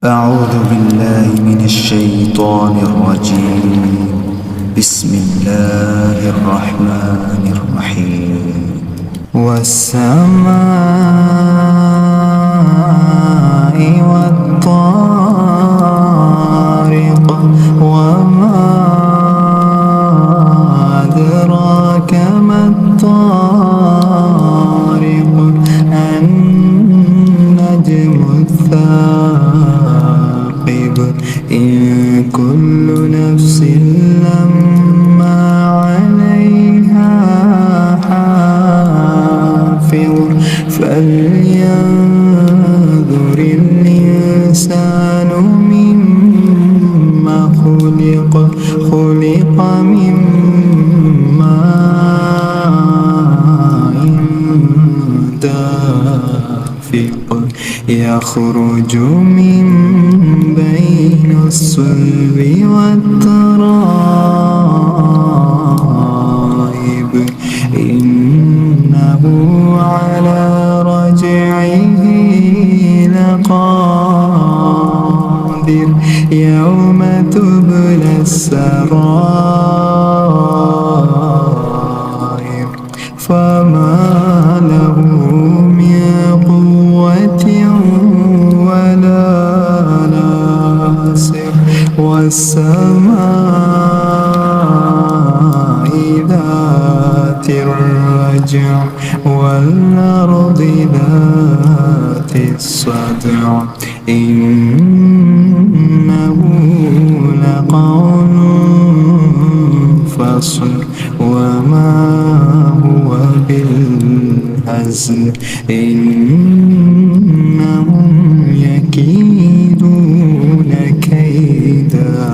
أعوذ بالله من الشيطان الرجيم. بسم الله الرحمن الرحيم. والسماء والطارق وما أدراك ما الطارق النجم الثاقب إن كل نفس لما عليها حافظ فلينظر الإنسان مما خلق من ماء دافق يخرج من بين الصلب والترائب إنه على رجعه لقادر يوم تبلى السرائر فما له من قوة ولا ناصر والسماء ذات الرجع والأرض ذات الصدع إنه لقول فصل وما هو بالهزل إنهم يكيدون كيدا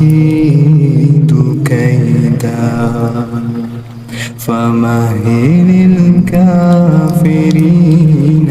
وأكيد كيدا فمهل الكافرين